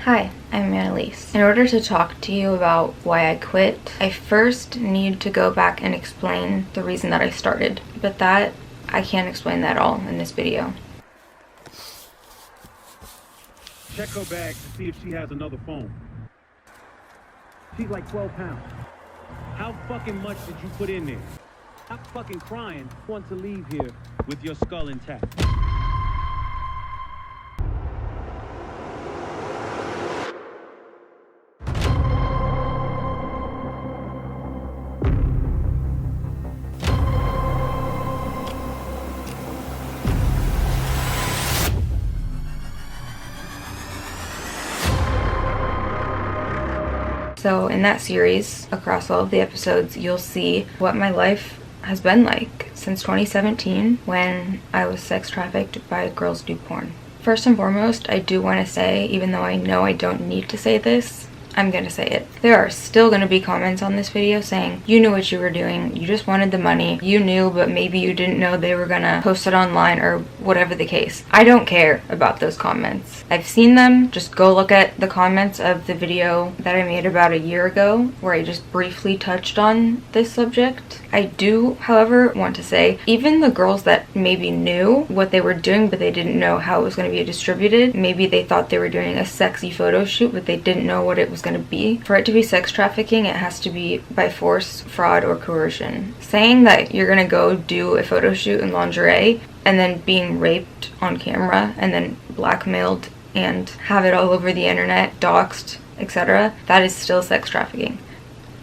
Hi, I'm Annalise. In order to talk to you about why I quit, I first need to go back and explain the reason that I started. But I can't explain that all in this video. Check her bag to see if she has another phone. She's like 12 pounds. How fucking much did you put in there? I'm fucking crying. I want to leave here with your skull intact. So in that series, across all of the episodes, you'll see what my life has been like since 2017 when I was sex trafficked by Girls Do Porn. First and foremost, I do want to say, even though I know I don't need to say this, I'm gonna say it. There are still gonna be comments on this video saying, you knew what you were doing, you just wanted the money, you knew but maybe you didn't know they were gonna post it online or whatever the case. I don't care about those comments. I've seen them. Just go look at the comments of the video that I made about a year ago where I just briefly touched on this subject. I do, however, want to say, even the girls that maybe knew what they were doing but they didn't know how it was going to be distributed, maybe they thought they were doing a sexy photo shoot but they didn't know what it was going to be. For it to be sex trafficking, it has to be by force, fraud, or coercion. Saying that you're going to go do a photo shoot in lingerie and then being raped on camera and then blackmailed and have it all over the internet, doxed, etc., that is still sex trafficking.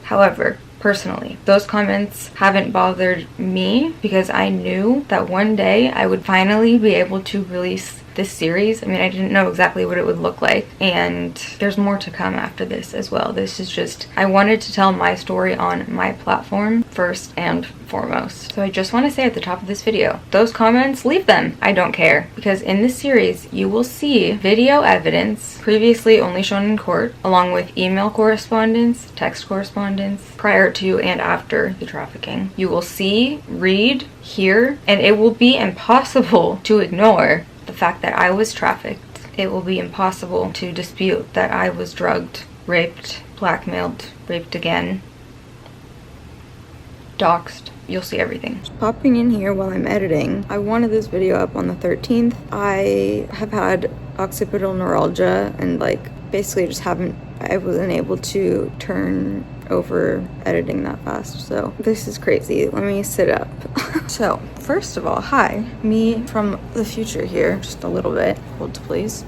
However, personally, those comments haven't bothered me because I knew that one day I would finally be able to release this series. I mean, I didn't know exactly what it would look like, and there's more to come after this as well. This is just, I wanted to tell my story on my platform first and foremost. So I just want to say at the top of this video, those comments, leave them. I don't care, because in this series you will see video evidence previously only shown in court, along with email correspondence, text correspondence, prior to and after the trafficking. You will see, read, hear, and it will be impossible to ignore the fact that I was trafficked. It will be impossible to dispute that I was drugged, raped, blackmailed, raped again, doxed. You'll see everything. Just popping in here while I'm editing. I wanted this video up on the 13th. I have had occipital neuralgia and basically just I wasn't able to turn over editing that fast, so this is crazy. Let me sit up. So first of all, hi, me from the future here, just a little bit. Hold please.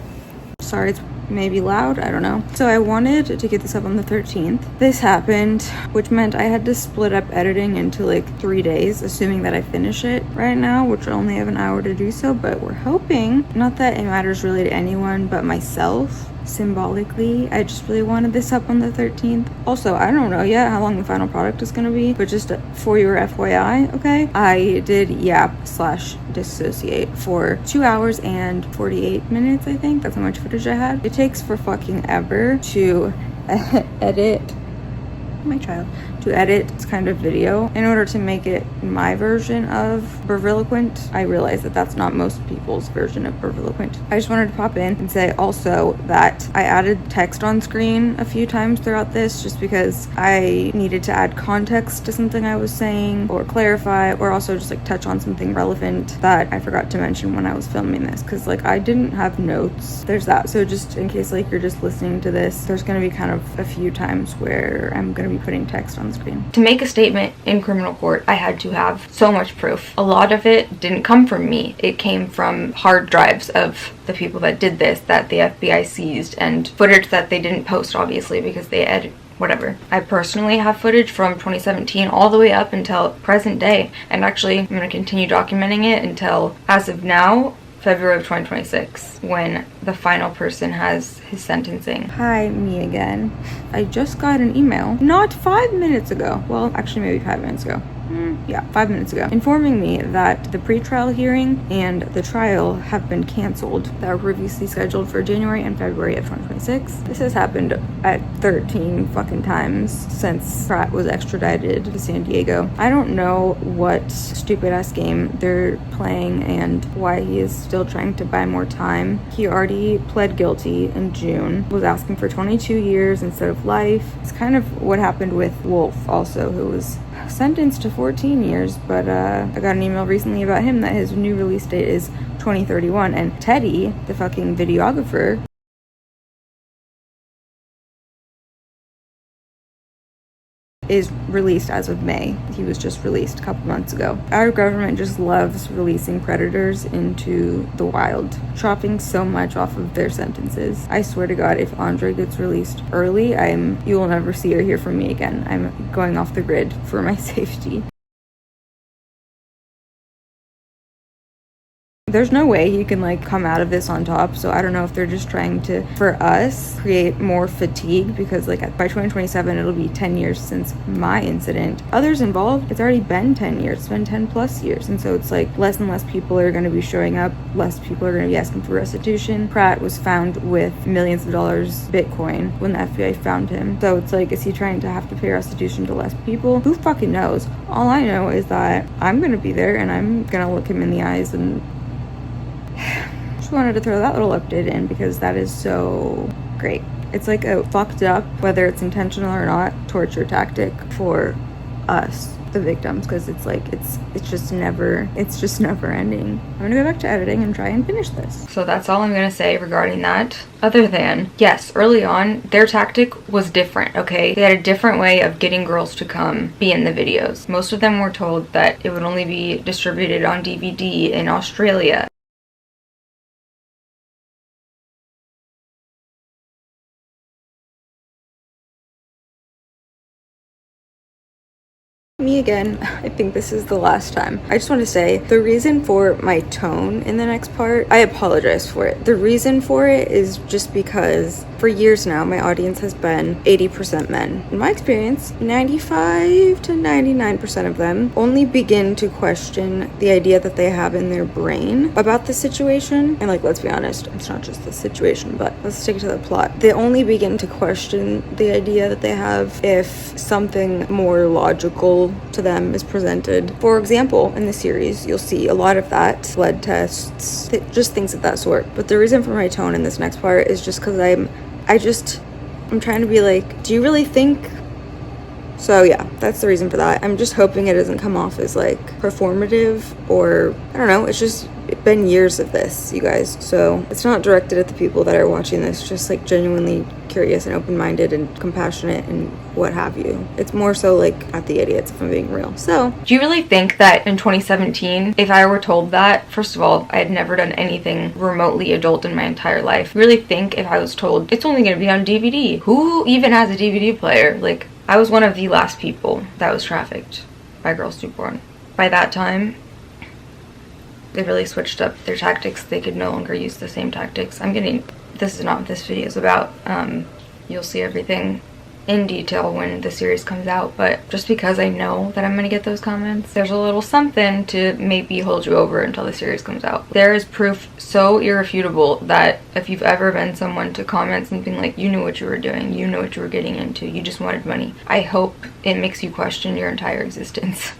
Sorry, it's maybe loud, I don't know. So I wanted to get this up on the 13th. This happened, which meant I had to split up editing into 3 days, assuming that I finish it right now, which I only have an hour to do so, but we're hoping. Not that it matters really to anyone but myself. Symbolically, I just really wanted this up on the 13th. Also, I don't know yet how long the final product is gonna be, but just for your FYI, okay? I did yap/dissociate for 2 hours and 48 minutes, I think. That's how much footage I had. It takes for fucking ever to edit this kind of video in order to make it my version of Burviloquent. I realize that that's not most people's version of Burviloquent. I just wanted to pop in and say also that I added text on screen a few times throughout this just because I needed to add context to something I was saying or clarify, or also just touch on something relevant that I forgot to mention when I was filming this, because I didn't have notes. There's that. So just in case you're just listening to this, there's going to be kind of a few times where I'm going to be putting text on screen. To make a statement in criminal court, I had to have so much proof. A lot of it didn't come from me. It came from hard drives of the people that did this that the FBI seized, and footage that they didn't post, obviously, because they edited whatever. I personally have footage from 2017 all the way up until present day, and actually I'm going to continue documenting it until, as of now, February of 2026, when the final person has his sentencing. Hi, me again. I just got an email not 5 minutes ago. Well, actually maybe 5 minutes ago. yeah, 5 minutes ago, informing me that the pretrial hearing and the trial have been canceled. That were previously scheduled for January and February of 2026. This has happened at 13 fucking times since Pratt was extradited to San Diego. I don't know what stupid ass game they're playing and why he is still trying to buy more time. He already pled guilty in June, was asking for 22 years instead of life. It's kind of what happened with Wolf also, who was sentenced to 14 years, but I got an email recently about him that his new release date is 2031, and Teddy, the fucking videographer, is released as of May. He was just released a couple months ago. Our government just loves releasing predators into the wild, chopping so much off of their sentences. I swear to God, if Andre gets released early, you will never see or hear from me again. I'm going off the grid for my safety. There's no way he can like come out of this on top, so I don't know if they're just trying to, for us, create more fatigue, because like by 2027 it'll be 10 years since my incident. Others involved, it's already been 10 years, it's been 10 plus years, and so it's like less and less people are going to be showing up, less people are going to be asking for restitution. Pratt was found with millions of dollars Bitcoin when the FBI found him, so it's like, is he trying to have to pay restitution to less people? Who fucking knows? All I know is that I'm going to be there and I'm going to look him in the eyes, and just wanted to throw that little update in because that is so great. It's like a fucked up, whether it's intentional or not, torture tactic for us, the victims, because it's like it's just never ending. I'm gonna go back to editing and try and finish this. So that's all I'm gonna say regarding that, other than, yes, early on their tactic was different. Okay, they had a different way of getting girls to come be in the videos. Most of them were told that it would only be distributed on DVD in Australia. Me again. I think this is the last time. I just want to say the reason for my tone in the next part, I apologize for it. The reason for it is just because for years now my audience has been 80% men. In my experience, 95 to 99% of them only begin to question the idea that they have in their brain about the situation. And like, let's be honest, it's not just the situation, but let's stick to the plot. They only begin to question the idea that they have if something more logical to them is presented. For example, in the series, you'll see a lot of that, blood tests, just things of that sort. But the reason for my tone in this next part is just because I'm trying to be like, do you really think? So yeah, that's the reason for that. I'm just hoping it doesn't come off as like performative, or I don't know, it's just been years of this, you guys, so it's not directed at the people that are watching this, just like genuinely curious and open-minded and compassionate and what have you. It's more so like at the idiots, if I'm being real. So do you really think that in 2017, if I were told that, first of all, I had never done anything remotely adult in my entire life, really think if I was told it's only going to be on DVD, who even has a DVD player? Like, I was one of the last people that was trafficked by girls newborn. By that time, they really switched up their tactics. They could no longer use the same tactics. This is not what this video is about. You'll see everything in detail when the series comes out, but just because I know that I'm gonna get those comments, there's a little something to maybe hold you over until the series comes out. There is proof so irrefutable that if you've ever been someone to comment something like, you knew what you were doing, you know what you were getting into, you just wanted money, I hope it makes you question your entire existence.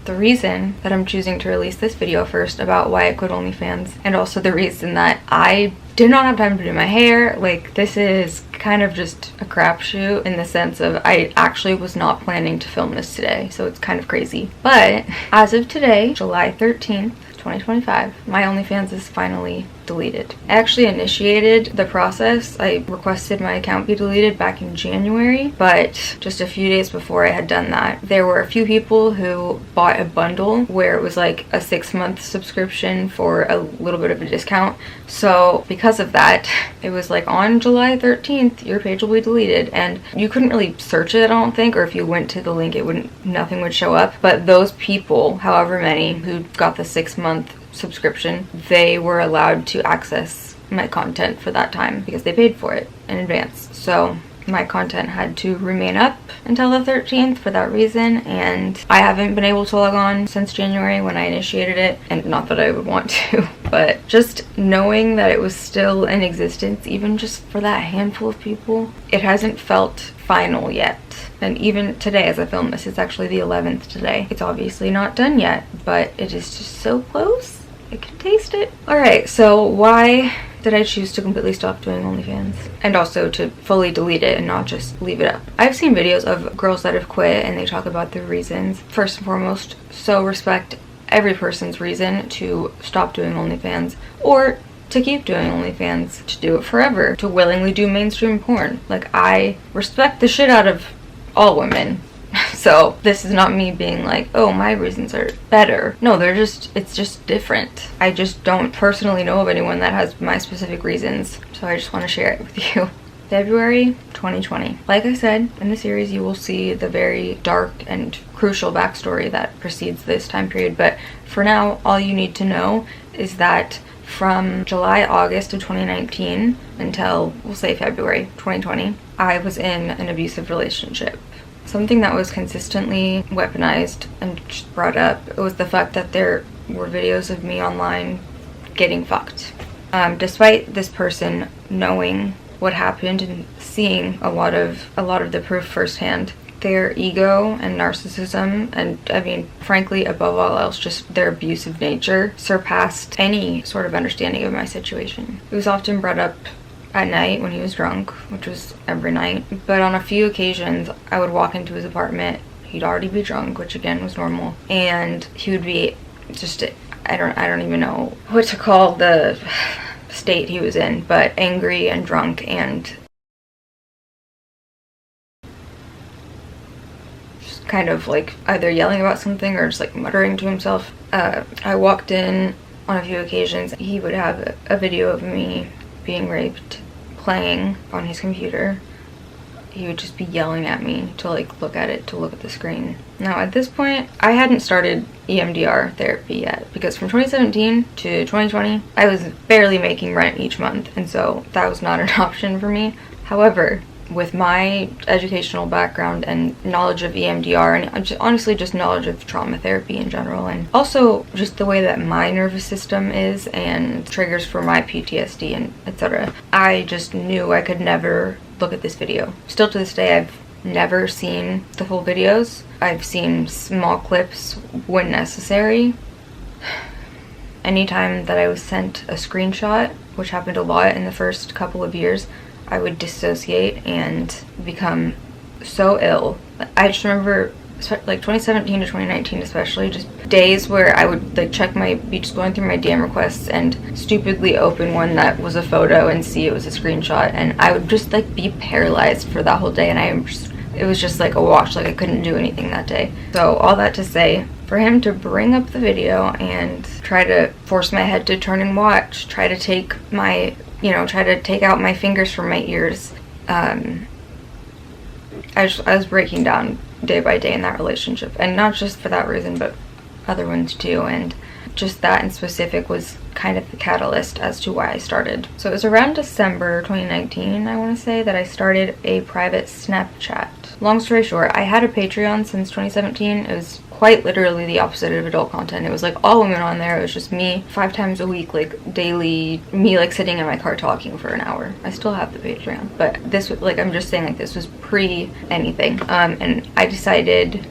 The reason that I'm choosing to release this video first about why I quit OnlyFans, and also the reason that I did not have time to do my hair, like, this is kind of just a crapshoot in the sense of I actually was not planning to film this today, so it's kind of crazy. But as of today, July 13th, 2025, my OnlyFans is finally deleted. I actually initiated the process. I requested my account be deleted back in January, but just a few days before I had done that, there were a few people who bought a bundle where it was like a 6-month subscription for a little bit of a discount. So because of that, it was like, on July 13th, your page will be deleted, and you couldn't really search it, I don't think, or if you went to the link, nothing would show up. But those people, however many, who got the 6-month subscription, they were allowed to access my content for that time because they paid for it in advance. So my content had to remain up until the 13th for that reason, and I haven't been able to log on since January when I initiated it, and not that I would want to, but just knowing that it was still in existence, even just for that handful of people, it hasn't felt final yet. And even today as I film this, it's actually the 11th today. It's obviously not done yet, but it is just so close. I can taste it. Alright, so why did I choose to completely stop doing OnlyFans? And also to fully delete it and not just leave it up. I've seen videos of girls that have quit and they talk about their reasons. First and foremost, so respect every person's reason to stop doing OnlyFans or to keep doing OnlyFans, to do it forever, to willingly do mainstream porn. Like, I respect the shit out of all women. So this is not me being like, oh, my reasons are better. No, it's just different. I just don't personally know of anyone that has my specific reasons, so I just want to share it with you. February 2020. Like I said, in the series you will see the very dark and crucial backstory that precedes this time period, but for now, all you need to know is that from July, August of 2019 until, we'll say, February 2020, I was in an abusive relationship. Something that was consistently weaponized and just brought up was the fact that there were videos of me online getting fucked. Despite this person knowing what happened and seeing a lot of the proof firsthand, their ego and narcissism, and I mean, frankly, above all else, just their abusive nature surpassed any sort of understanding of my situation. It was often brought up at night when he was drunk, which was every night, but on a few occasions I would walk into his apartment, he'd already be drunk, which again was normal, and he would be just, I don't even know what to call the state he was in, but angry and drunk and just kind of like either yelling about something or just like muttering to himself. I walked in on a few occasions, he would have a video of me being raped playing on his computer. He would just be yelling at me to like look at it, to look at the screen. Now at this point, I hadn't started EMDR therapy yet, because from 2017 to 2020, I was barely making rent each month, and so that was not an option for me. However, with my educational background and knowledge of EMDR, and honestly just knowledge of trauma therapy in general, and also just the way that my nervous system is and triggers for my PTSD and etc., I just knew I could never look at this video. Still to this day, I've never seen the full videos. I've seen small clips when necessary. Anytime that I was sent a screenshot, which happened a lot in the first couple of years, I would dissociate and become so ill. I just remember like 2017 to 2019 especially, just days where I would like be just going through my DM requests and stupidly open one that was a photo and see it was a screenshot, and I would just like be paralyzed for that whole day, and it was just like a wash, like I couldn't do anything that day. So all that to say, for him to bring up the video and try to force my head to turn and watch, try to take out my fingers from my ears, I was breaking down day by day in that relationship, and not just for that reason but other ones too, and just that in specific was kind of the catalyst as to why I started. So it was around December 2019, I want to say, that I started a private Snapchat. Long story short, I had a Patreon since 2017. It was quite literally the opposite of adult content. It was like all women on there. It was just me 5 times a week, like daily, me like sitting in my car talking for an hour. I still have the Patreon, but this was like, I'm just saying, like, this was pre anything. And I decided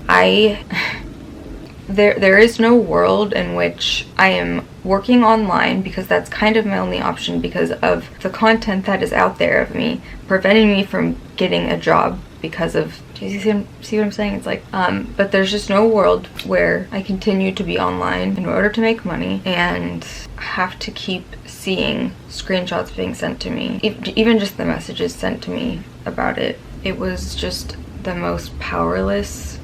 there is no world in which I am working online, because that's kind of my only option because of the content that is out there of me, preventing me from getting a job because of, do you see what I'm saying? It's like, but there's just no world where I continue to be online in order to make money and have to keep seeing screenshots being sent to me, even just the messages sent to me about it. It was just the most powerless,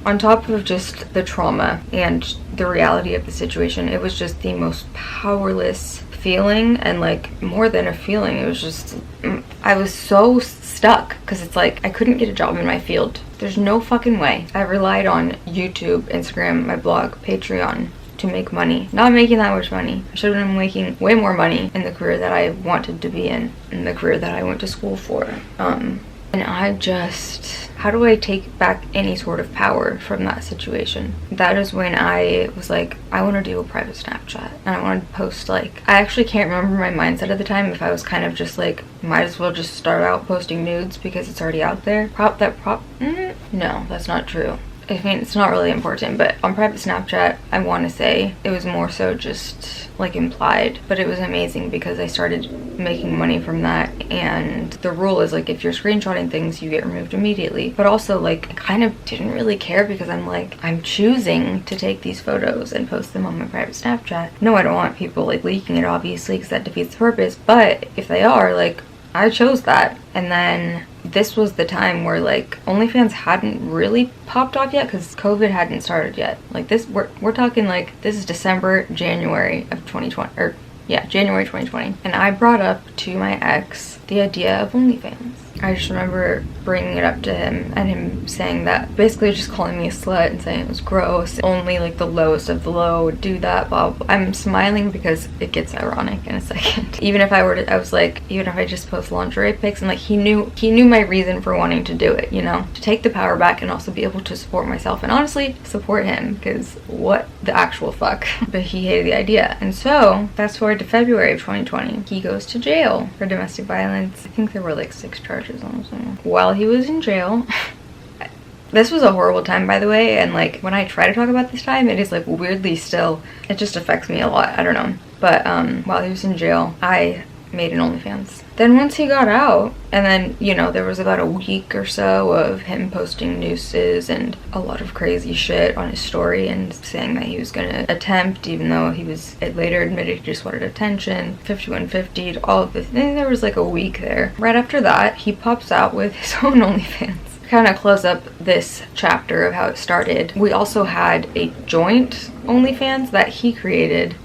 on top of just the trauma and the reality of the situation, it was just the most powerless feeling, and like more than a feeling, it was just, I was so stuck, because it's like I couldn't get a job in my field. There's no fucking way. I relied on YouTube, Instagram, my blog, Patreon to make money. Not making that much money. I should have been making way more money in the career that I wanted to be in the career that I went to school for. And how do I take back any sort of power from that situation? That is when I was like, I want to do a private Snapchat, and I wanted to post, like, I actually can't remember my mindset at the time, if I was kind of just like, might as well just start out posting nudes because it's already out there. No, that's not true. I mean, it's not really important, but on private Snapchat, I want to say it was more so just like implied, but it was amazing because I started making money from that. And the rule is, like, if you're screenshotting things, you get removed immediately. But also, like, I kind of didn't really care because I'm like, I'm choosing to take these photos and post them on my private Snapchat. No, I don't want people like leaking it, obviously, because that defeats the purpose. But if they are, like, I chose that. And then this was the time where, like, OnlyFans hadn't really popped off yet because COVID hadn't started yet. Like, this, we're talking, like, this is December, January of 2020, or yeah, January 2020. And I brought up to my ex the idea of OnlyFans. I just remember bringing it up to him and him saying that, basically just calling me a slut and saying it was gross. Only like the lowest of the low would do that, blah, blah. I'm smiling because it gets ironic in a second. Even if I were to, I was like, even if I just post lingerie pics, and like he knew my reason for wanting to do it, you know, to take the power back and also be able to support myself and honestly support him, because what the actual fuck. But he hated the idea. And so fast forward to February of 2020, he goes to jail for domestic violence. I think there were like 6 charges on him. While he was in jail, this was a horrible time, by the way, and like when I try to talk about this time, it is like weirdly still, it just affects me a lot. I don't know. But while he was in jail, I made an OnlyFans. Then once he got out, and then, you know, there was about a week or so of him posting nooses and a lot of crazy shit on his story and saying that he was gonna attempt, even though it later admitted he just wanted attention, 5150, all of this. And there was like a week there. Right after that, he pops out with his own OnlyFans. Kind of close up this chapter of how it started. We also had a joint OnlyFans that he created.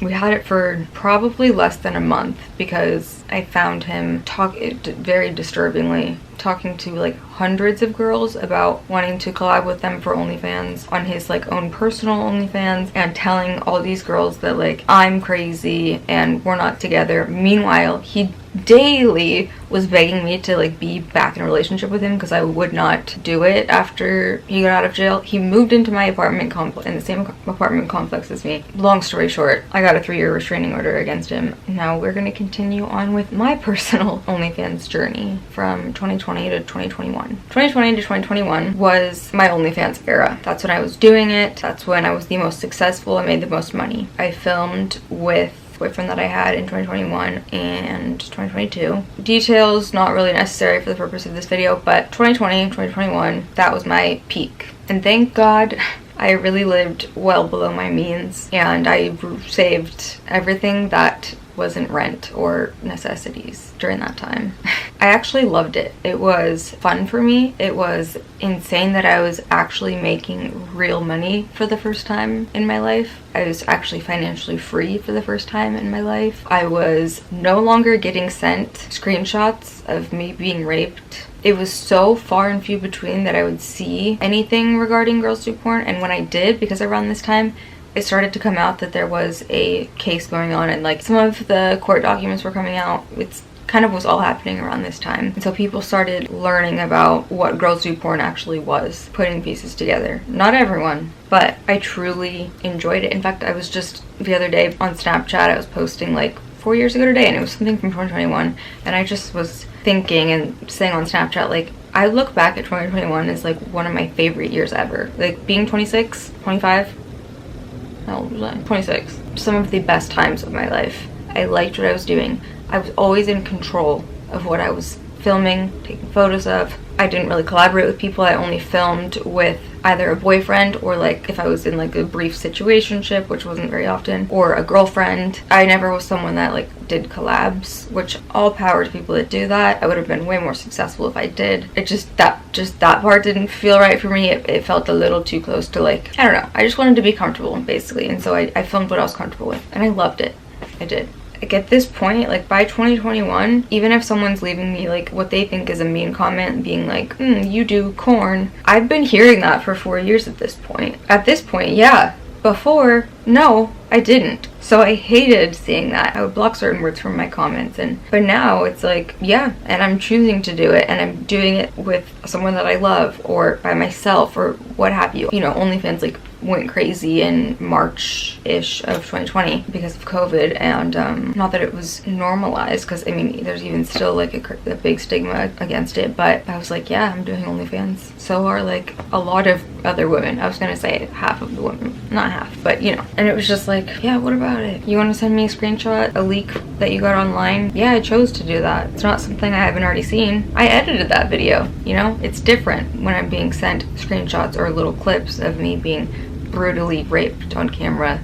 We had it for probably less than a month because I found him very disturbingly talking to like hundreds of girls about wanting to collab with them for OnlyFans on his like own personal OnlyFans, and telling all these girls that like I'm crazy and we're not together. Meanwhile, he daily was begging me to like be back in a relationship with him because I would not do it after he got out of jail. He moved into my apartment complex, in the same apartment complex as me. Long story short, I got a 3-year restraining order against him. Now we're going to continue on with my personal OnlyFans journey from 2020 to 2021. 2020 to 2021 was my OnlyFans era. That's when I was doing it. That's when I was the most successful. I made the most money. I filmed with boyfriend that I had in 2021 and 2022. Details not really necessary for the purpose of this video, but 2020, 2021, that was my peak. And thank God I really lived well below my means, and I saved everything that wasn't rent or necessities during that time. I actually loved it. It was fun for me. It was insane that I was actually making real money for the first time in my life. I was actually financially free for the first time in my life. I was no longer getting sent screenshots of me being raped. It was so far and few between that I would see anything regarding girls do porn, and when I did, because around this time it started to come out that there was a case going on and like some of the court documents were coming out. It's kind of was all happening around this time, and so people started learning about what girls do porn actually was, putting pieces together. Not everyone, but I truly enjoyed it. In fact, I was just the other day on Snapchat, I was posting like 4 years ago today, and it was something from 2021, and I just was thinking and saying on Snapchat, like, I look back at 2021 as like one of my favorite years ever. Like being 26, 25, how old was I? 26. Some of the best times of my life. I liked what I was doing. I was always in control of what I was filming, taking photos of. I didn't really collaborate with people. I only filmed with either a boyfriend or like if I was in like a brief situationship, which wasn't very often, or a girlfriend. I never was someone that like did collabs, which all power to people that do that. I would have been way more successful if I did. It just that part didn't feel right for me. It felt a little too close to like, I don't know. I just wanted to be comfortable basically, and so I filmed what I was comfortable with, and I loved it. I did. Like at this point, like by 2021, even if someone's leaving me like what they think is a mean comment, being like, you do corn, I've been hearing that for 4 years at this point. At this point, yeah. Before, no, I didn't. So I hated seeing that. I would block certain words from my comments, but now it's like, yeah, and I'm choosing to do it, and I'm doing it with someone that I love, or by myself, or what have you. You know, OnlyFans like went crazy in March-ish of 2020 because of COVID, and not that it was normalized, because I mean there's even still like a big stigma against it, but I was like, yeah, I'm doing OnlyFans. So are like a lot of other women. I was gonna say half of the women, not half, but you know. And it was just like, yeah, what about it? You want to send me a screenshot, a leak that you got online? Yeah, I chose to do that. It's not something I haven't already seen. I edited that video, you know. It's different when I'm being sent screenshots or little clips of me being brutally raped on camera.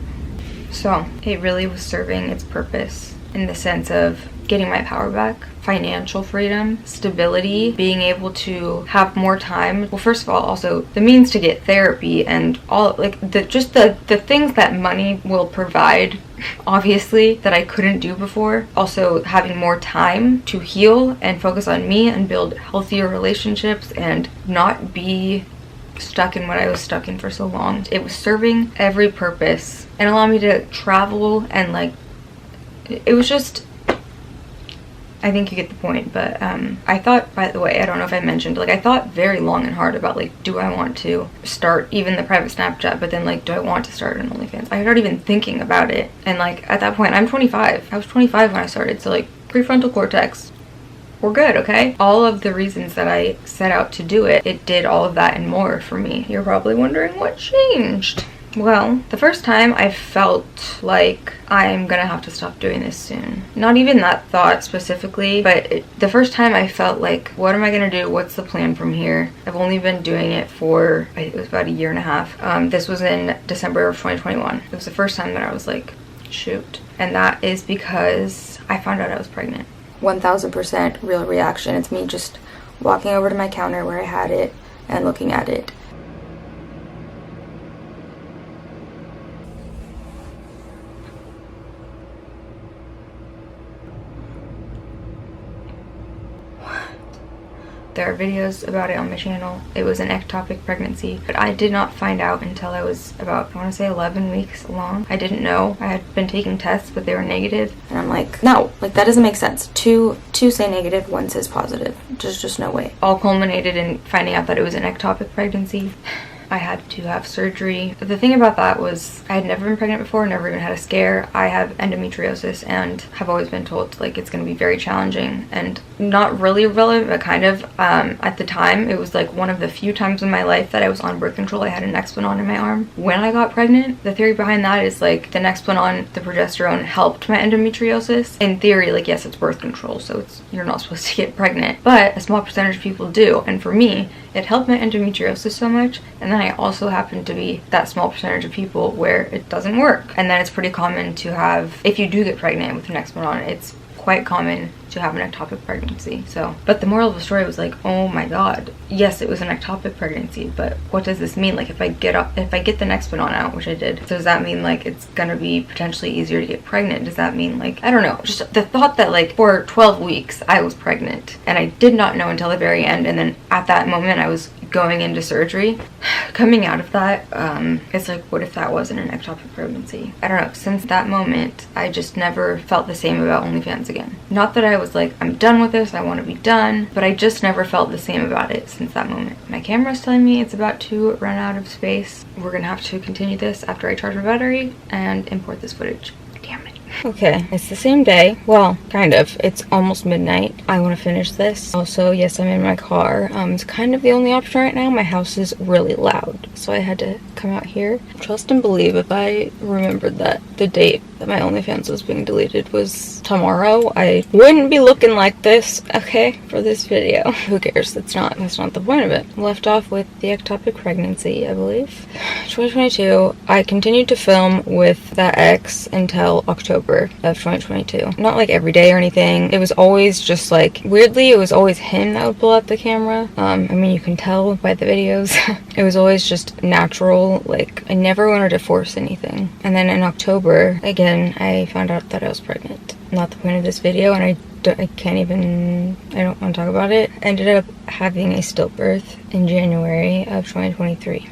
So it really was serving its purpose in the sense of getting my power back, financial freedom, stability, being able to have more time. Well, first of all, also the means to get therapy and all, like the things that money will provide, obviously, that I couldn't do before. Also having more time to heal and focus on me and build healthier relationships and not be stuck in what I was stuck in for so long. It was serving every purpose and allowing me to travel, and like, it was just, I think you get the point. But I thought, by the way, I don't know if I mentioned, like, I thought very long and hard about, like, do I want to start even the private Snapchat, but then, like, do I want to start an OnlyFans? I had already been thinking about it, and like, at that point, I'm 25. I was 25 when I started, so like, prefrontal cortex, we're good, okay? All of the reasons that I set out to do it, it did all of that and more for me. You're probably wondering what changed. Well, the first time I felt like I'm gonna have to stop doing this soon. Not even that thought specifically, but the first time I felt like, what am I gonna do? What's the plan from here? I've only been doing it for, I think it was about a year and a half. This was in December of 2021. It was the first time that I was like, shoot. And that is because I found out I was pregnant. 1000% real reaction. It's me just walking over to my counter where I had it and looking at it. There are videos about it on my channel. It was an ectopic pregnancy, but I did not find out until I was about, I want to say 11 weeks along. I didn't know. I had been taking tests, but they were negative. And I'm like, no, like, that doesn't make sense. Two say negative, one says positive. There's just no way. All culminated in finding out that it was an ectopic pregnancy. I had to have surgery. The thing about that was I had never been pregnant before, never even had a scare. I have endometriosis and have always been told like it's going to be very challenging, and not really relevant, but kind of. At the time, it was like one of the few times in my life that I was on birth control. I had an Nexplanon in my arm. When I got pregnant, the theory behind that is like the Nexplanon, the progesterone, helped my endometriosis. In theory, like, yes, it's birth control, so you're not supposed to get pregnant, but a small percentage of people do. And for me, it helped my endometriosis so much, and then I also happen to be that small percentage of people where it doesn't work. And then it's pretty common to have, if you do get pregnant with Nexplanon, it's quite common to have an ectopic pregnancy. So, but the moral of the story was like, oh my god, yes, it was an ectopic pregnancy, but what does this mean? Like, if I get the Nexplanon out, which I did, does that mean like it's gonna be potentially easier to get pregnant? Does that mean, like, I don't know, just the thought that like for 12 weeks I was pregnant and I did not know until the very end, and then at that moment I was going into surgery. Coming out of that, it's like, what if that wasn't an ectopic pregnancy? I don't know. Since that moment, I just never felt the same about OnlyFans again. Not that I was like, I'm done with this, I want to be done, but I just never felt the same about it since that moment. My camera's telling me it's about to run out of space. We're gonna have to continue this after I charge my battery and import this footage. Damn it. Okay, it's the same day. Well, kind of. It's almost midnight. I want to finish this. Also, yes, I'm in my car. It's kind of the only option right now. My house is really loud, so I had to come out here. Trust and believe, if I remembered that the date that my OnlyFans was being deleted was tomorrow, I wouldn't be looking like this, okay, for this video. Who cares? That's not the point of it. Left off with the ectopic pregnancy, I believe. 2022, I continued to film with that ex until October of 2022. Not like every day or anything. It was always just like, weirdly, it was always him that would pull out the camera. I mean, you can tell by the videos. It was always just natural. Like, I never wanted to force anything. And then in October, again, I found out that I was pregnant. Not the point of this video, and I don't want to talk about it. I ended up having a stillbirth in January of 2023.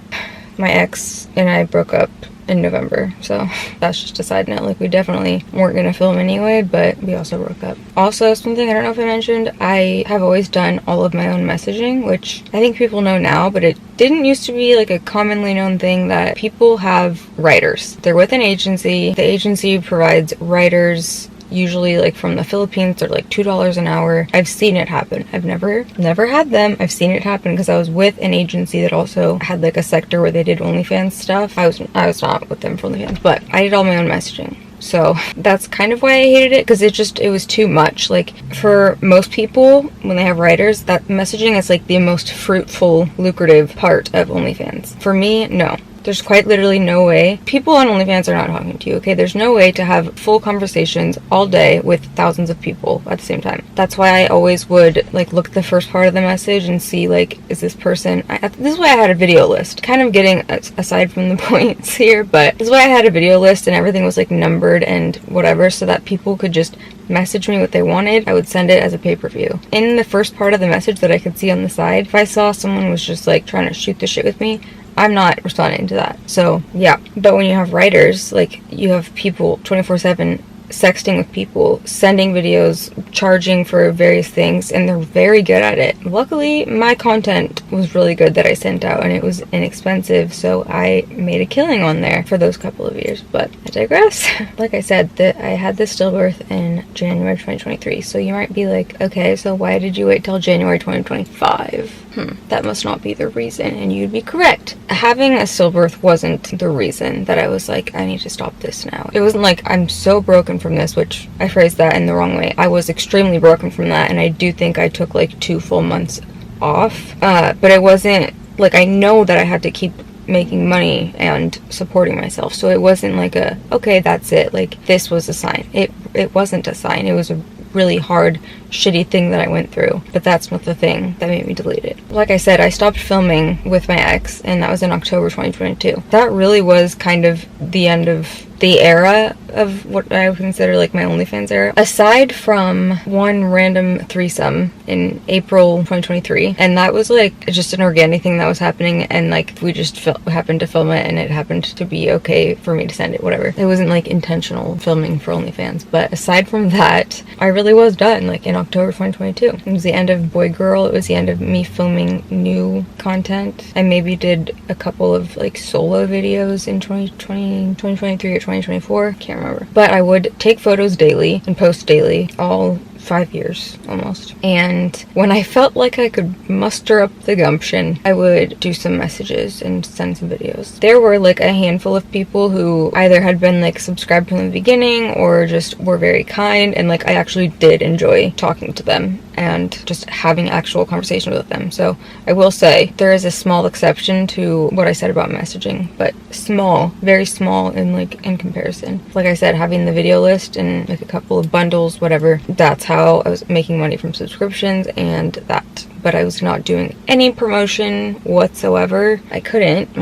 My ex and I broke up in November. So that's just a side note. Like, we definitely weren't gonna film anyway, but we also broke up. Also, something I don't know if I mentioned, I have always done all of my own messaging, which I think people know now, but it didn't used to be like a commonly known thing that people have writers. They're with an agency. The agency provides writers, usually like from the Philippines. They're like $2 an hour. I've seen it happen. I've never had them. I've seen it happen because I was with an agency that also had like a sector where they did OnlyFans stuff. I was not with them for OnlyFans, but I did all my own messaging. So that's kind of why I hated it, because it was too much. Like, for most people, when they have writers, that messaging is like the most fruitful, lucrative part of OnlyFans. For me, no. There's quite literally no way. People on OnlyFans are not talking to you, okay? There's no way to have full conversations all day with thousands of people at the same time. That's why I always would, like, look at the first part of the message and see, like, is this person... this is why I had a video list. Kind of getting aside from the points here, but this is why I had a video list and everything was, like, numbered and whatever, so that people could just message me what they wanted. I would send it as a pay-per-view. In the first part of the message that I could see on the side, if I saw someone was just, like, trying to shoot the shit with me, I'm not responding to that. So, yeah. But when you have writers, like, you have people 24/7 sexting with people, sending videos, charging for various things, and they're very good at it. Luckily, my content was really good that I sent out, and it was inexpensive, so I made a killing on there for those couple of years, but I digress. Like I said, I had this stillbirth in January 2023, so you might be like, okay, so why did you wait till January 2025? That must not be the reason, and you'd be correct. Having a stillbirth wasn't the reason that I was like, I need to stop this now. It wasn't like I'm so broken from this, which I phrased that in the wrong way. I was extremely broken from that, and I do think I took like 2 full months off. But it wasn't like, I know that I had to keep making money and supporting myself, so it wasn't like okay, that's it. Like, this was a sign. It wasn't a sign. It was a really hard, shitty thing that I went through, but that's not the thing that made me delete it. Like I said, I stopped filming with my ex, and that was in October 2022. That really was kind of the end of the era of what I would consider like my OnlyFans era, aside from one random threesome in April 2023, and that was like just an organic thing that was happening, and like we just happened to film it, and it happened to be okay for me to send it, whatever. It wasn't like intentional filming for OnlyFans, but aside from that, I really was done like in October 2022. It was the end of Boy Girl. It was the end of me filming new content. I maybe did a couple of like solo videos in 2023 or 2024, can't remember. But I would take photos daily and post daily, all 5 years almost. And when I felt like I could muster up the gumption, I would do some messages and send some videos. There were like a handful of people who either had been like subscribed from the beginning or just were very kind, and like I actually did enjoy talking to them and just having actual conversations with them. So I will say there is a small exception to what I said about messaging, but small, very small in comparison. Like I said, having the video list and like a couple of bundles, whatever, that's how I was making money from subscriptions and that. But I was not doing any promotion whatsoever. I couldn't.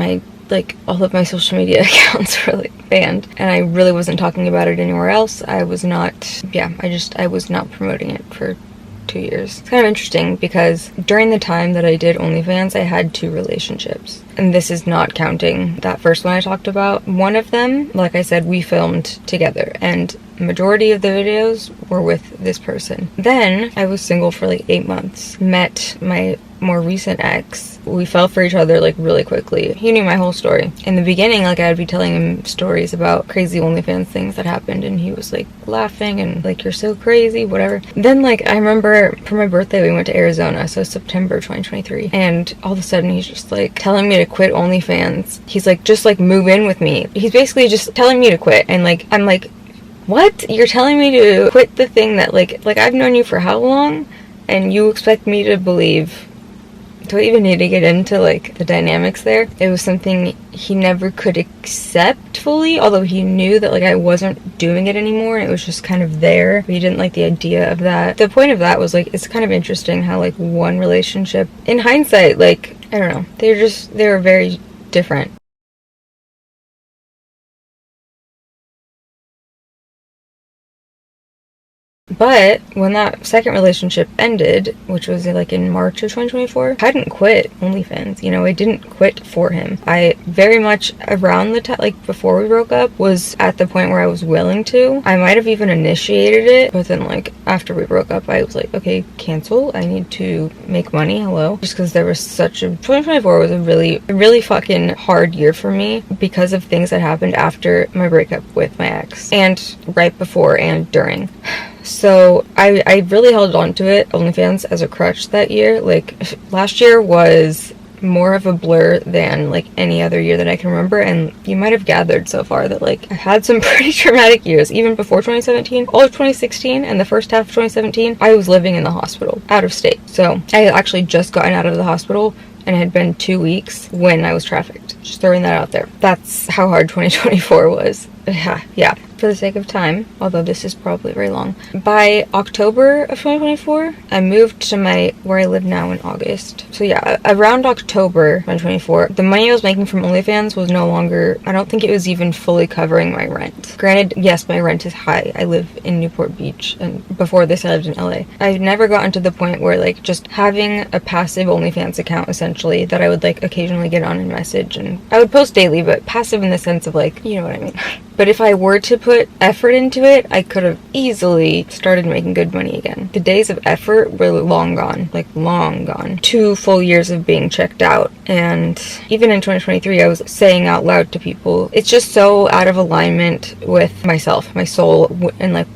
All of my social media accounts were like banned, and I really wasn't talking about it anywhere else. I was not promoting it for 2 years. It's kind of interesting because during the time that I did OnlyFans, I had 2 relationships. And this is not counting that first one I talked about. One of them, like I said, we filmed together, and majority of the videos were with this person. Then I was single for like 8 months. Met my more recent ex. We fell for each other like really quickly. He knew my whole story. In the beginning, like I would be telling him stories about crazy OnlyFans things that happened, and he was like laughing and like, you're so crazy, whatever. Then like I remember for my birthday we went to Arizona, so September 2023, and all of a sudden he's just like telling me to quit OnlyFans. He's like, just like move in with me. He's basically just telling me to quit, and like I'm like, what? You're telling me to quit the thing that like I've known you for how long, and you expect me to believe? Do I even need to get into like the dynamics there? It was something he never could accept fully, although he knew that like I wasn't doing it anymore, and it was just kind of there, but he didn't like the idea of that. The point of that was like, it's kind of interesting how like one relationship, in hindsight, like I don't know, they were very different. But when that second relationship ended, which was like in March of 2024, I hadn't quit OnlyFans. You know, I didn't quit for him. I very much around the time, like before we broke up, was at the point where I was willing to. I might have even initiated it, but then like after we broke up, I was like, okay, cancel. I need to make money. Hello. Just because there was such a 2024 was a really fucking hard year for me because of things that happened after my breakup with my ex and right before and during. So I really held on to it, OnlyFans, as a crutch that year. Like, last year was more of a blur than like any other year that I can remember, and you might have gathered so far that like I had some pretty traumatic years. Even before 2017, all of 2016 and the first half of 2017, I was living in the hospital, out of state. So I had actually just gotten out of the hospital, and it had been 2 weeks when I was trafficked. Just throwing that out there. That's how hard 2024 was. Yeah. For the sake of time, although this is probably very long, by October of 2024, I moved to where I live now in August. So yeah, around October 2024, the money I was making from OnlyFans was no longer, I don't think it was even fully covering my rent. Granted, yes, my rent is high. I live in Newport Beach, and before this I lived in LA. I've never gotten to the point where like just having a passive OnlyFans account, essentially, that I would like occasionally get on and message, and I would post daily, but passive in the sense of like, you know what I mean. But if I were to put effort into it, I could have easily started making good money again. The days of effort were long gone, like long gone. 2 full years of being checked out. And even in 2023, I was saying out loud to people, it's just so out of alignment with myself, my soul, and like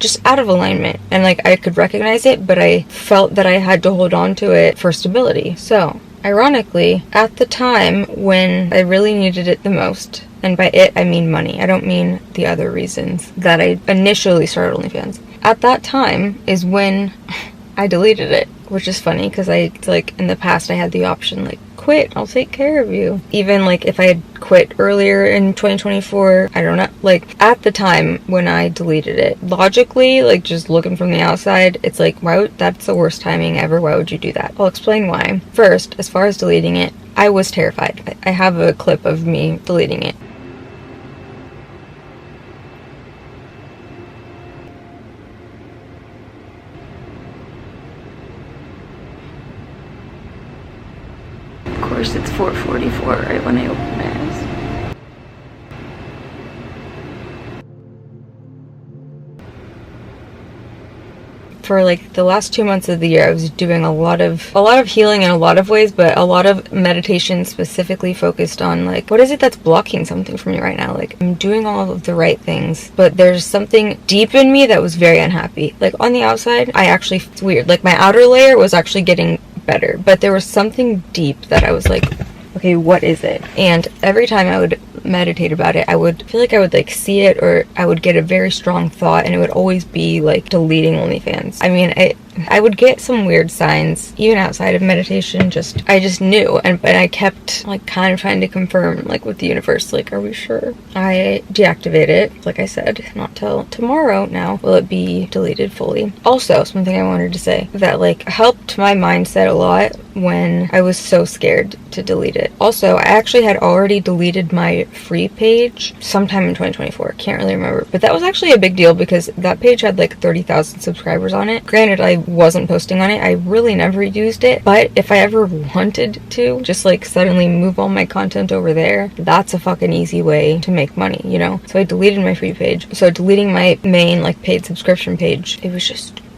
just out of alignment. And like I could recognize it, but I felt that I had to hold on to it for stability. So, ironically, at the time when I really needed it the most, and by it, I mean money. I don't mean the other reasons that I initially started OnlyFans. At that time is when I deleted it, which is funny because like in the past I had the option like, quit, I'll take care of you. Even like if I had quit earlier in 2024, I don't know, like at the time when I deleted it, logically, like just looking from the outside, it's like, that's the worst timing ever. Why would you do that? I'll explain why. First, as far as deleting it, I was terrified. I have a clip of me deleting it. Of course, it's 4:44 right when I open my eyes. For like the last 2 months of the year, I was doing a lot of healing in a lot of ways, but a lot of meditation specifically focused on like, what is it that's blocking something from me right now? Like, I'm doing all of the right things, but there's something deep in me that was very unhappy. Like on the outside, it's weird. Like my outer layer was actually getting better, but there was something deep that I was like, okay, what is it? And every time I would meditate about it, I would feel like I would like see it, or I would get a very strong thought, and it would always be like deleting OnlyFans. I mean, I would get some weird signs even outside of meditation. I just knew, and I kept like kind of trying to confirm like with the universe, like, are we sure? I deactivate it, like I said, not till tomorrow now will it be deleted fully. Also, something I wanted to say that like helped my mindset a lot when I was so scared to delete it. Also, I actually had already deleted my free page sometime in 2024. Can't really remember, but that was actually a big deal because that page had like 30,000 subscribers on it. Granted, I wasn't posting on it. I really never used it, but if I ever wanted to just like suddenly move all my content over there, that's a fucking easy way to make money, you know? So I deleted my free page. So deleting my main like paid subscription page,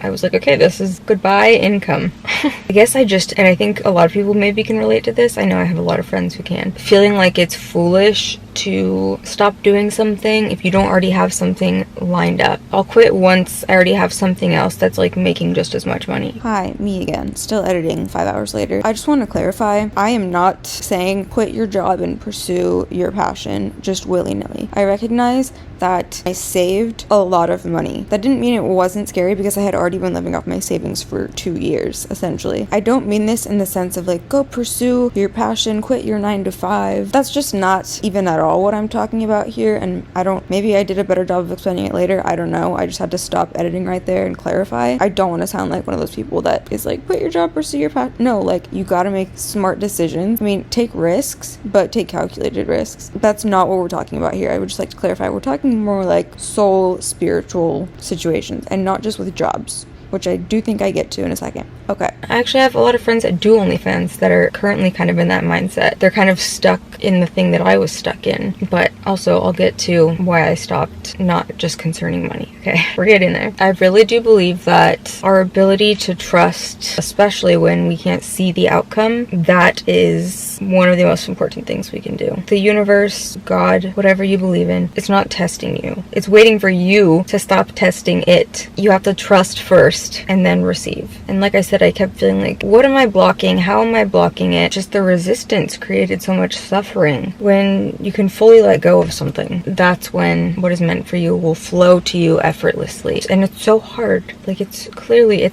I was like, okay, this is goodbye income. I guess and I think a lot of people maybe can relate to this. I know I have a lot of friends who can. Feeling like it's foolish to stop doing something if you don't already have something lined up. I'll quit once I already have something else that's like making just as much money. Hi, me again. Still editing 5 hours later. I just want to clarify, I am not saying quit your job and pursue your passion just willy-nilly. I recognize that I saved a lot of money. That didn't mean it wasn't scary because I had already been living off my savings for 2 years, essentially. I don't mean this in the sense of like, go pursue your passion, quit your 9 to 5. That's just not even at all what I'm talking about here, and maybe I did a better job of explaining it later, I don't know. I just had to stop editing right there and clarify. I don't want to sound like one of those people that is like, quit your job, pursue your path. No, like, you gotta make smart decisions. I mean, take risks, but take calculated risks. That's not what we're talking about here. I would just like to clarify, we're talking more like soul, spiritual situations, and not just with jobs, which I do think I get to in a second. Okay. I actually have a lot of friends that do OnlyFans that are currently kind of in that mindset. They're kind of stuck in the thing that I was stuck in, but also I'll get to why I stopped, not just concerning money. Okay, we're getting there. I really do believe that our ability to trust, especially when we can't see the outcome, that is one of the most important things we can do. The universe, God, whatever you believe in, it's not testing you. It's waiting for you to stop testing it. You have to trust first and then receive. And like I said, I kept feeling like, what am I blocking? How am I blocking it? Just the resistance created so much suffering. When you can fully let go of something, that's when what is meant for you will flow to you effortlessly. And it's so hard. Like, it's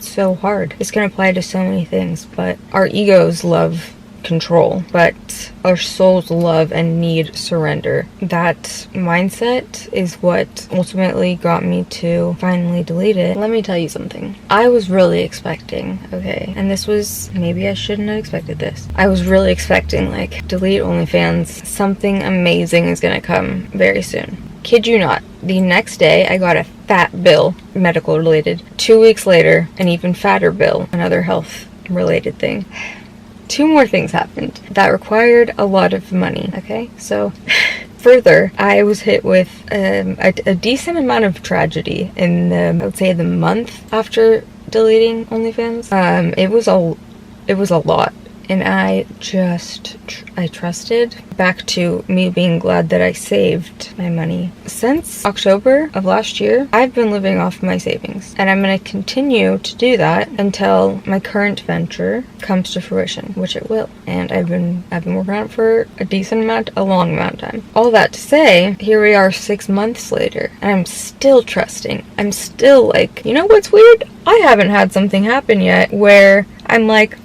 so hard. This can apply to so many things, but our egos love control, but our souls love and need surrender. That mindset is what ultimately got me to finally delete it. Let me tell you something. I was really expecting, okay, and this was, maybe I shouldn't have expected this. I was really expecting, like, delete OnlyFans, something amazing is gonna come very soon. Kid you not, the next day I got a fat bill, medical related. 2 weeks later, an even fatter bill, another health related thing. 2 more things happened that required a lot of money, okay? So, further, I was hit with a decent amount of tragedy in I would say the month after deleting OnlyFans. It was a lot. And I trusted, back to me being glad that I saved my money. Since October of last year, I've been living off my savings. And I'm going to continue to do that until my current venture comes to fruition, which it will. And I've been working on it for a long amount of time. All that to say, here we are 6 months later, and I'm still trusting. I'm still like, you know what's weird? I haven't had something happen yet where I'm like,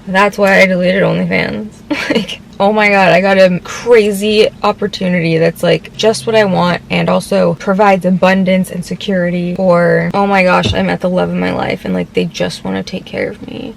that's why I deleted OnlyFans. Like, oh my god, I got a crazy opportunity that's like just what I want and also provides abundance and security for, oh my gosh, I'm at the love of my life and like they just want to take care of me.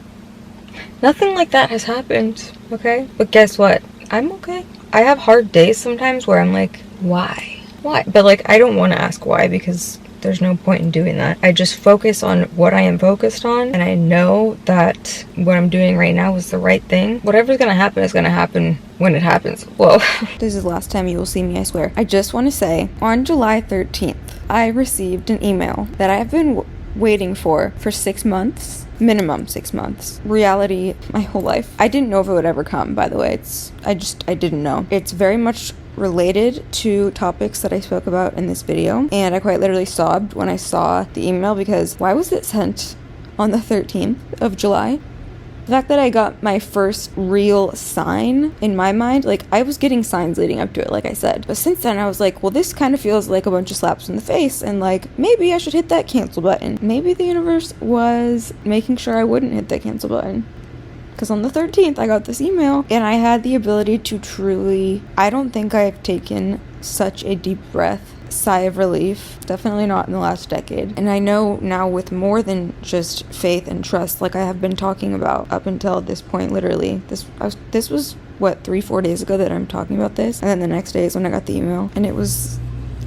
Nothing like that has happened, okay? But guess what? I'm okay. I have hard days sometimes where I'm like, why? Why? But like, I don't want to ask why because there's no point in doing that. I just focus on what I am focused on, and I know that what I'm doing right now is the right thing. Whatever's gonna happen is gonna happen when it happens. Whoa. This is the last time you will see me, I swear. I just want to say, on July 13th, I received an email that I've been waiting for 6 months. Minimum 6 months. Reality, my whole life. I didn't know if it would ever come, by the way. I didn't know. It's very much related to topics that I spoke about in this video, and I quite literally sobbed when I saw the email because why was it sent on the 13th of July? The fact that I got my first real sign in my mind, like I was getting signs leading up to it, like I said, but since then I was like, well, this kind of feels like a bunch of slaps in the face, and like maybe I should hit that cancel button. Maybe the universe was making sure I wouldn't hit that cancel button. Because on the 13th, I got this email, and I had the ability to truly, I don't think I've taken such a deep breath, sigh of relief, definitely not in the last decade. And I know now with more than just faith and trust, like I have been talking about up until this point, literally. This was, what, 3-4 days ago that I'm talking about this? And then the next day is when I got the email, and it was,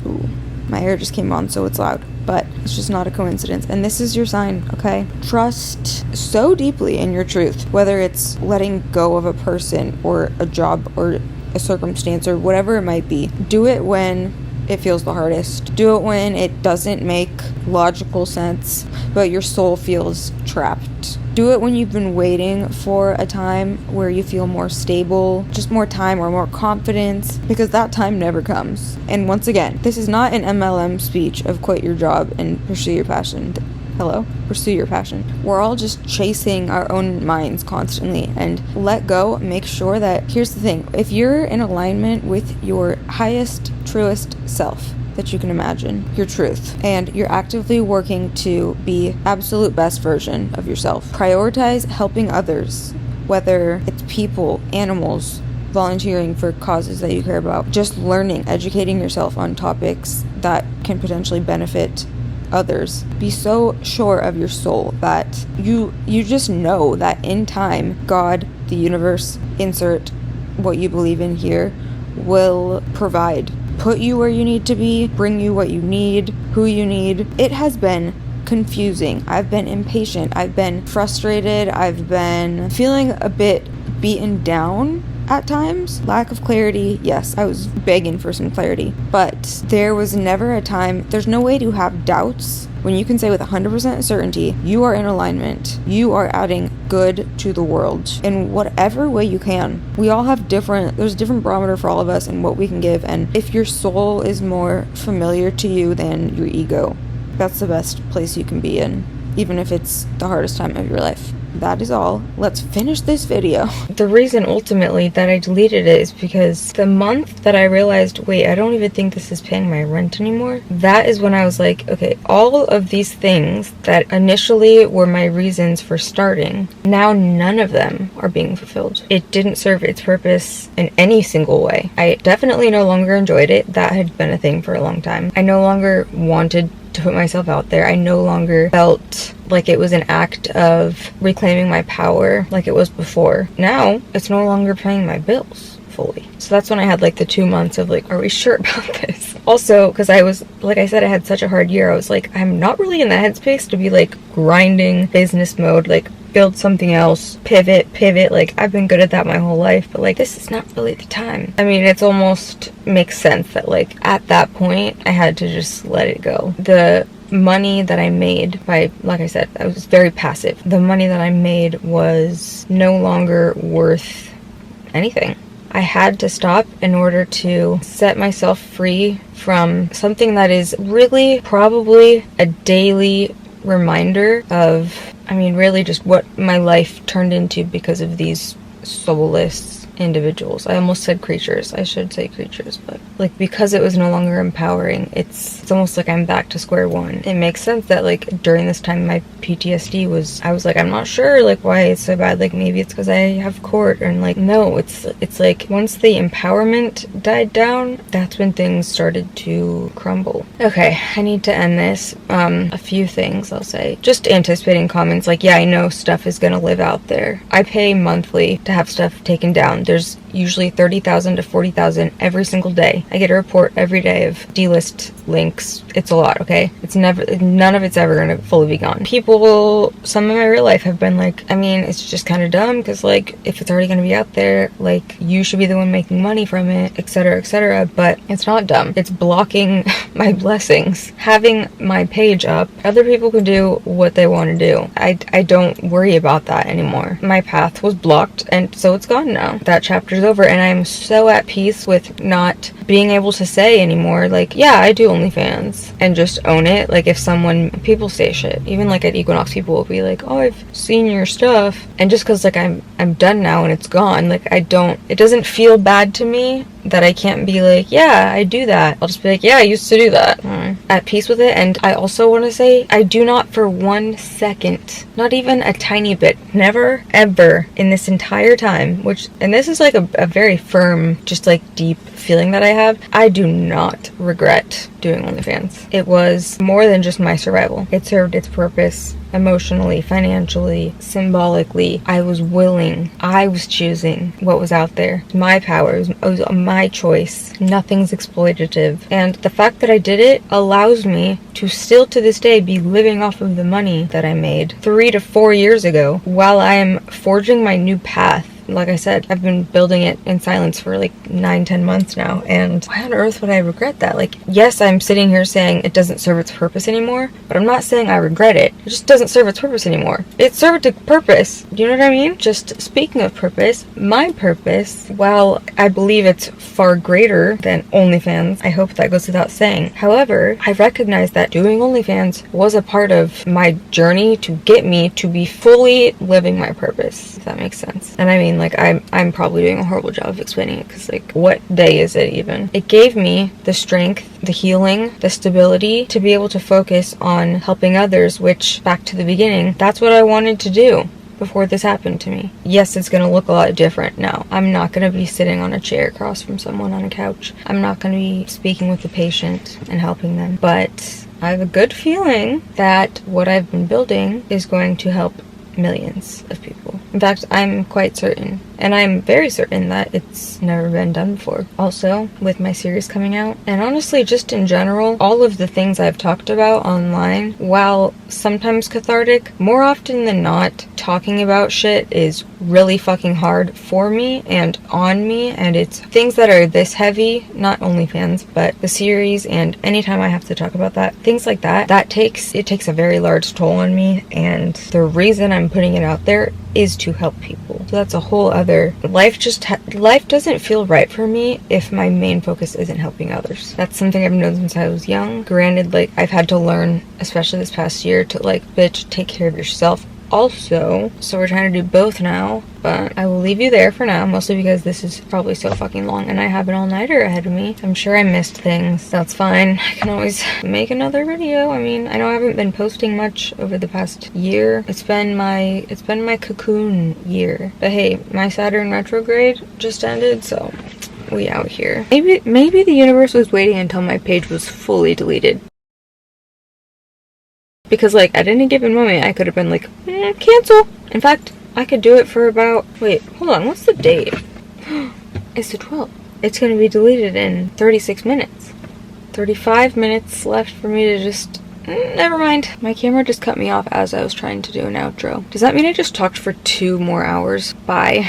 ooh, my hair just came on, so it's loud. But it's just not a coincidence. And this is your sign, okay? Trust so deeply in your truth, whether it's letting go of a person or a job or a circumstance or whatever it might be. Do it when it feels the hardest. Do it when it doesn't make logical sense, but your soul feels trapped. Do it when you've been waiting for a time where you feel more stable, just more time or more confidence, because that time never comes. And once again, this is not an MLM speech of quit your job and pursue your passion. Hello? Pursue your passion. We're all just chasing our own minds constantly, and let go. Make sure that, here's the thing, if you're in alignment with your highest, truest self that you can imagine, your truth, and you're actively working to be absolute best version of yourself, prioritize helping others, whether it's people, animals, volunteering for causes that you care about, just learning, educating yourself on topics that can potentially benefit others. Be so sure of your soul that you just know that in time, God, the universe, insert what you believe in here, will provide, put you where you need to be, bring you what you need, who you need. It has been confusing. I've been impatient. I've been frustrated. I've been feeling a bit beaten down at times. Lack of clarity. Yes, I was begging for some clarity, but there was never a time, there's no way to have doubts when you can say with 100% certainty, you are in alignment. You are adding good to the world in whatever way you can. We all have there's a different barometer for all of us and what we can give. And if your soul is more familiar to you than your ego, that's the best place you can be in, even if it's the hardest time of your life. That is all. Let's finish this video. The reason ultimately that I deleted it is because the month that I realized, wait, I don't even think this is paying my rent anymore, that is when I was like, okay, all of these things that initially were my reasons for starting, now none of them are being fulfilled. It didn't serve its purpose in any single way. I definitely no longer enjoyed it. That had been a thing for a long time. I no longer wanted to put myself out there. I no longer felt like it was an act of reclaiming my power like it was before. Now it's no longer paying my bills fully. So that's when I had like the 2 months of like, are we sure about this? Also, because I was, like I said, I had such a hard year. I was like, I'm not really in the headspace to be like grinding business mode, like build something else, pivot, like I've been good at that my whole life, but like this is not really the time. I mean, it's almost makes sense that like at that point I had to just let it go. The money that I made by, like I said, I was very passive. The money that I made was no longer worth anything. I had to stop in order to set myself free from something that is really probably a daily reminder of, I mean, really just what my life turned into because of these soulless individuals. I almost said creatures. I should say creatures, but like because it was no longer empowering, it's almost like I'm back to square one. It makes sense that like during this time my PTSD was, I was like, I'm not sure like why it's so bad. Like maybe it's because I have court, and like no, it's like once the empowerment died down, that's when things started to crumble. Okay, I need to end this. A few things I'll say. Just anticipating comments like, yeah, I know stuff is gonna live out there. I pay monthly to have stuff taken down. There's usually 30,000 to 40,000 every single day. I get a report every day of delist links. It's a lot, okay? It's never, none of it's ever gonna fully be gone. People, some of my real life have been like, I mean, it's just kind of dumb because like if it's already gonna be out there, like you should be the one making money from it, etc., etc. But it's not dumb. It's blocking my blessings. Having my page up, other people can do what they want to do. I don't worry about that anymore. My path was blocked, and so it's gone now. That chapter's over, and I'm so at peace with not being able to say anymore like, yeah, I do OnlyFans, and just own it. Like if people say shit, even like at Equinox, people will be like, oh, I've seen your stuff, and just because like I'm done now and it's gone, like it doesn't feel bad to me that I can't be like, yeah, I do that. I'll just be like, yeah, I used to do that. At peace with it. And I also want to say, I do not for 1 second, not even a tiny bit, never ever in this entire time, and this is like a very firm, just like deep feeling that I have, I do not regret doing OnlyFans. It was more than just my survival. It served its purpose emotionally, financially, symbolically. I was willing. I was choosing what was out there. My power. It was my choice. Nothing's exploitative. And the fact that I did it allows me to still to this day be living off of the money that I made 3 to 4 years ago while I am forging my new path. Like I said, I've been building it in silence for like 9-10 months now, and why on earth would I regret that? Like, yes, I'm sitting here saying it doesn't serve its purpose anymore, but I'm not saying I regret it. It just doesn't serve its purpose anymore. It served a purpose. Do you know what I mean? Just speaking of purpose, my purpose, while I believe it's far greater than OnlyFans, I hope that goes without saying. However, I recognize that doing OnlyFans was a part of my journey to get me to be fully living my purpose, if that makes sense. And I mean, like I'm probably doing a horrible job of explaining it because like what day is it even? It gave me the strength, the healing, the stability to be able to focus on helping others, which back to the beginning, that's what I wanted to do. before this happened to me. Yes, it's gonna look a lot different now. I'm not gonna be sitting on a chair across from someone on a couch. I'm not gonna be speaking with the patient and helping them. But I have a good feeling that what I've been building is going to help millions of people. In fact, I'm quite certain, and I'm very certain that it's never been done before. Also, with my series coming out, and honestly just in general, all of the things I've talked about online, while sometimes cathartic, more often than not, talking about shit is really fucking hard for me and on me, and it's things that are this heavy, not OnlyFans, but the series, and anytime I have to talk about that, things like that, it takes a very large toll on me, and the reason I'm putting it out there is to help people. So that's a whole other life. Life doesn't feel right for me if my main focus isn't helping others. That's something I've known since I was young. Granted, like, I've had to learn, especially this past year, to like, bitch, take care of yourself also. So we're trying to do both now, but I will leave you there for now, mostly because this is probably so fucking long and I have an all-nighter ahead of me. I'm sure I missed things. That's fine. I can always make another video. I mean, I know I haven't been posting much over the past year. It's been my cocoon year. But hey, my Saturn retrograde just ended, so we out here. Maybe the universe was waiting until my page was fully deleted. Because, like, at any given moment, I could have been like, cancel. In fact, I could do it for about, wait, hold on, what's the date? It's the 12th. It's going to be deleted in 36 minutes. 35 minutes left for me to just, never mind. My camera just cut me off as I was trying to do an outro. Does that mean I just talked for 2 more hours? Bye.